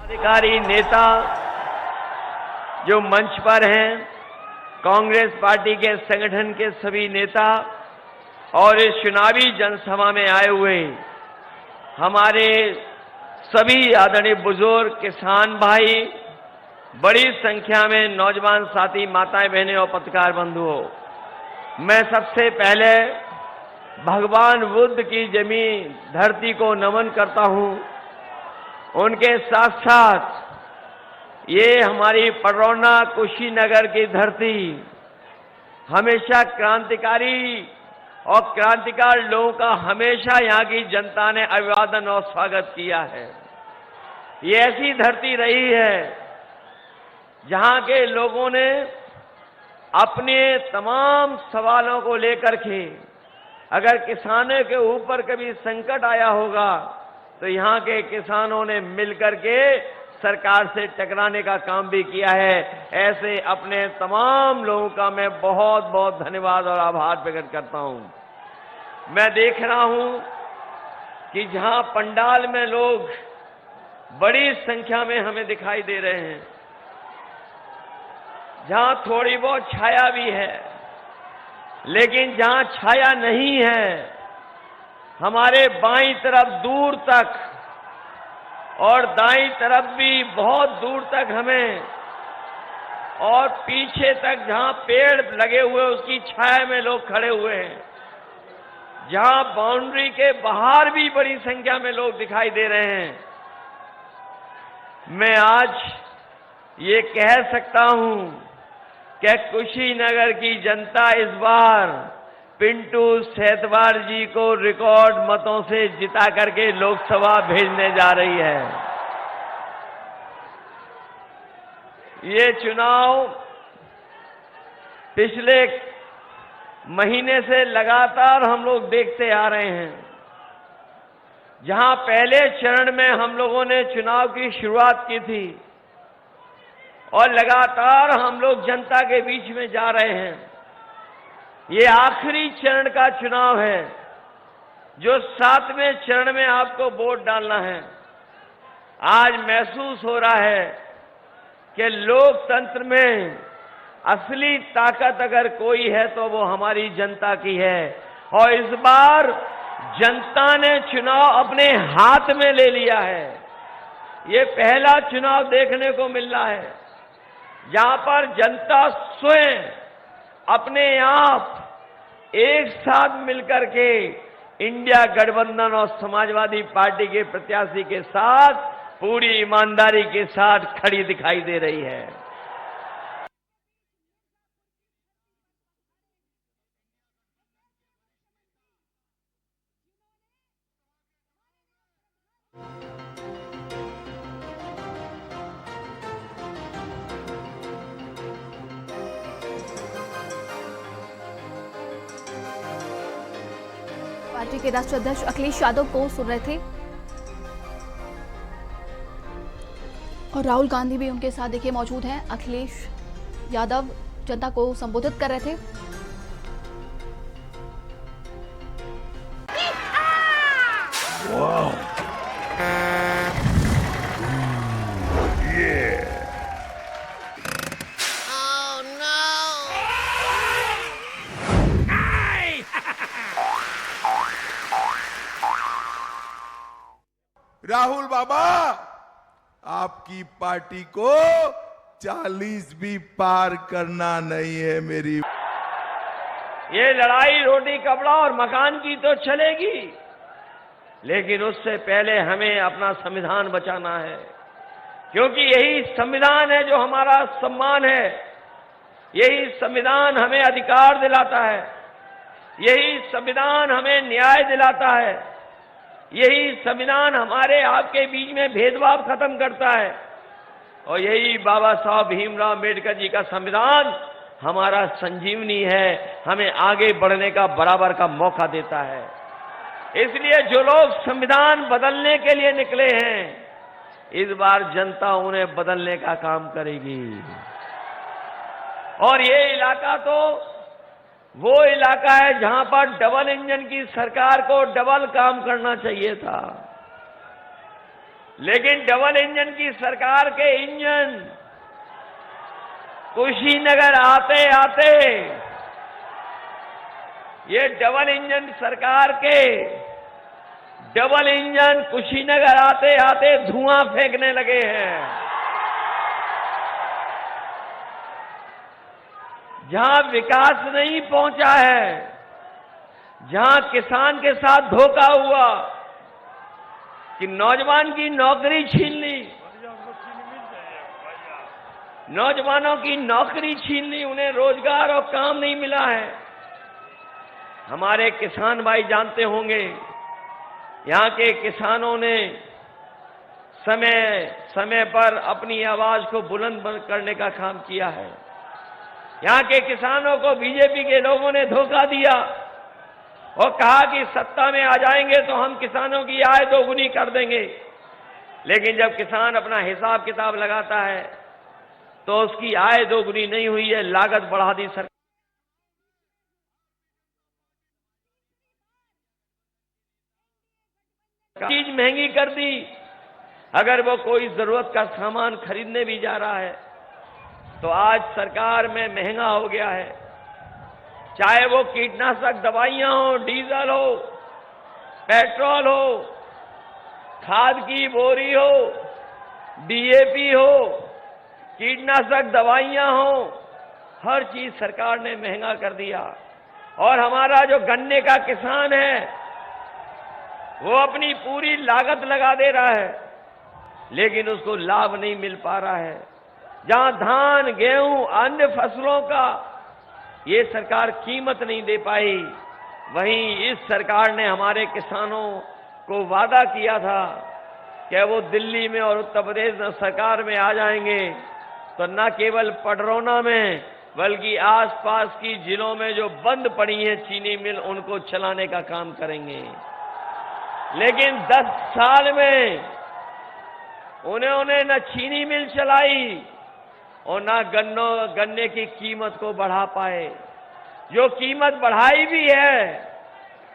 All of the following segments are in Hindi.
अधिकारी नेता जो मंच पर हैं, कांग्रेस पार्टी के संगठन के सभी नेता और इस चुनावी जनसभा में आए हुए हमारे सभी आदरणीय बुजुर्ग किसान भाई, बड़ी संख्या में नौजवान साथी, माताएं बहनें और पत्रकार बंधुओं, मैं सबसे पहले भगवान बुद्ध की जमीन धरती को नमन करता हूं। उनके साथ साथ ये हमारी पडरौना कुशीनगर की धरती हमेशा क्रांतिकारी और क्रांतिकार लोगों का हमेशा यहां की जनता ने अभिवादन और स्वागत किया है। ये ऐसी धरती रही है जहां के लोगों ने अपने तमाम सवालों को लेकर के, अगर किसानों के ऊपर कभी संकट आया होगा तो यहां के किसानों ने मिलकर के सरकार से टकराने का काम भी किया है। ऐसे अपने तमाम लोगों का मैं बहुत बहुत धन्यवाद और आभार प्रकट करता हूं। मैं देख रहा हूं कि जहां पंडाल में लोग बड़ी संख्या में हमें दिखाई दे रहे हैं, जहां थोड़ी बहुत छाया भी है, लेकिन जहां छाया नहीं है, हमारे बाईं तरफ दूर तक और दाईं तरफ भी बहुत दूर तक हमें, और पीछे तक जहां पेड़ लगे हुए उसकी छाया में लोग खड़े हुए हैं, जहां बाउंड्री के बाहर भी बड़ी संख्या में लोग दिखाई दे रहे हैं। मैं आज ये कह सकता हूं कि कुशीनगर की जनता इस बार पिंटू सेतवार जी को रिकॉर्ड मतों से जिता करके लोकसभा भेजने जा रही है। ये चुनाव पिछले महीने से लगातार हम लोग देखते आ रहे हैं। जहां पहले चरण में हम लोगों ने चुनाव की शुरुआत की थी और लगातार हम लोग जनता के बीच में जा रहे हैं, ये आखिरी चरण का चुनाव है जो 7वें चरण में आपको वोट डालना है। आज महसूस हो रहा है कि लोकतंत्र में असली ताकत अगर कोई है तो वो हमारी जनता की है, और इस बार जनता ने चुनाव अपने हाथ में ले लिया है। ये पहला चुनाव देखने को मिल रहा है जहां पर जनता स्वयं अपने आप एक साथ मिलकर के इंडिया गठबंधन और समाजवादी पार्टी के प्रत्याशी के साथ पूरी ईमानदारी के साथ खड़ी दिखाई दे रही है। पार्टी के राष्ट्रीय अध्यक्ष अखिलेश यादव को सुन रहे थे और राहुल गांधी भी उनके साथ देखिए मौजूद हैं। अखिलेश यादव जनता को संबोधित कर रहे थे। राहुल बाबा, आपकी पार्टी को 40 भी पार करना नहीं है। मेरी ये लड़ाई रोटी कपड़ा और मकान की तो चलेगी, लेकिन उससे पहले हमें अपना संविधान बचाना है, क्योंकि यही संविधान है जो हमारा सम्मान है। यही संविधान हमें अधिकार दिलाता है, यही संविधान हमें न्याय दिलाता है, यही संविधान हमारे आपके बीच में भेदभाव खत्म करता है, और यही बाबा साहब भीमराव अम्बेडकर जी का संविधान हमारा संजीवनी है, हमें आगे बढ़ने का बराबर का मौका देता है। इसलिए जो लोग संविधान बदलने के लिए निकले हैं, इस बार जनता उन्हें बदलने का काम करेगी। और ये इलाका तो वो इलाका है जहां पर डबल इंजन की सरकार को डबल काम करना चाहिए था। लेकिन डबल इंजन की सरकार के इंजन कुशीनगर आते आते ये डबल इंजन सरकार के डबल इंजन कुशीनगर आते आते धुआं फेंकने लगे हैं। जहां विकास नहीं पहुंचा है, जहां किसान के साथ धोखा हुआ कि नौजवान की नौकरी छीन ली, नौजवानों की नौकरी छीन ली, उन्हें रोजगार और काम नहीं मिला है। हमारे किसान भाई जानते होंगे, यहां के किसानों ने समय समय पर अपनी आवाज को बुलंद करने का काम किया है। यहां के किसानों को बीजेपी के लोगों ने धोखा दिया और कहा कि सत्ता में आ जाएंगे तो हम किसानों की आय दोगुनी कर देंगे। लेकिन जब किसान अपना हिसाब किताब लगाता है तो उसकी आय दोगुनी नहीं हुई है, लागत बढ़ा दी सरकार। चीज महंगी कर दी। अगर वो कोई जरूरत का सामान खरीदने भी जा रहा है तो आज सरकार में महंगा हो गया है। चाहे वो कीटनाशक दवाइयां हो, डीजल हो, पेट्रोल हो, खाद की बोरी हो, डीएपी हो, कीटनाशक दवाइयां हो, हर चीज सरकार ने महंगा कर दिया। और हमारा जो गन्ने का किसान है वो अपनी पूरी लागत लगा दे रहा है, लेकिन उसको लाभ नहीं मिल पा रहा है। जहां धान, गेहूं, अन्य फसलों का ये सरकार कीमत नहीं दे पाई, वहीं इस सरकार ने हमारे किसानों को वादा किया था कि वो दिल्ली में और उत्तर प्रदेश में सरकार में आ जाएंगे तो न केवल पडरौना में बल्कि आसपास की जिलों में जो बंद पड़ी हैं चीनी मिल, उनको चलाने का काम करेंगे। लेकिन 10 साल में उन्होंने न चीनी मिल चलाई और ना गन्ने की कीमत को बढ़ा पाए। जो कीमत बढ़ाई भी है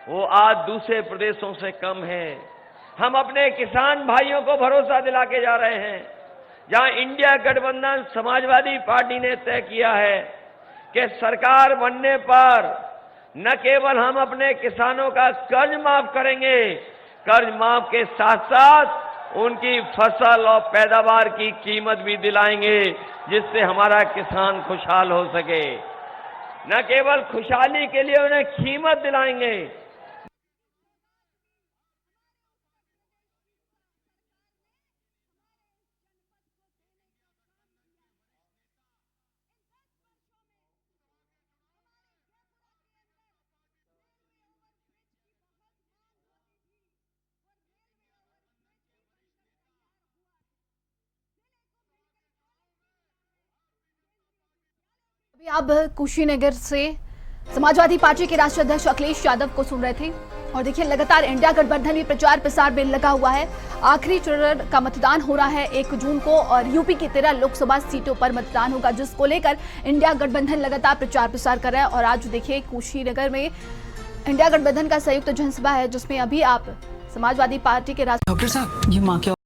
वो आज दूसरे प्रदेशों से कम है। हम अपने किसान भाइयों को भरोसा दिला के जा रहे हैं, जहां इंडिया गठबंधन समाजवादी पार्टी ने तय किया है कि सरकार बनने पर न केवल हम अपने किसानों का कर्ज माफ करेंगे, कर्ज माफ के साथ साथ उनकी फसल और पैदावार की कीमत भी दिलाएंगे, जिससे हमारा किसान खुशहाल हो सके। न केवल खुशहाली के लिए उन्हें कीमत दिलाएंगे। अब कुशीनगर से समाजवादी पार्टी के राष्ट्रीय अध्यक्ष अखिलेश यादव को सुन रहे थे और देखिए लगातार इंडिया गठबंधन भी प्रचार प्रसार में लगा हुआ है। आखिरी चरण का मतदान हो रहा है 1 जून को और यूपी की 13 लोकसभा सीटों पर मतदान होगा, जिसको लेकर इंडिया गठबंधन लगातार प्रचार प्रसार कर रहा है। और आज देखिए कुशीनगर में इंडिया गठबंधन का संयुक्त जनसभा है, जिसमें अभी आप समाजवादी पार्टी के डॉक्टर साहब, ये माँ क्या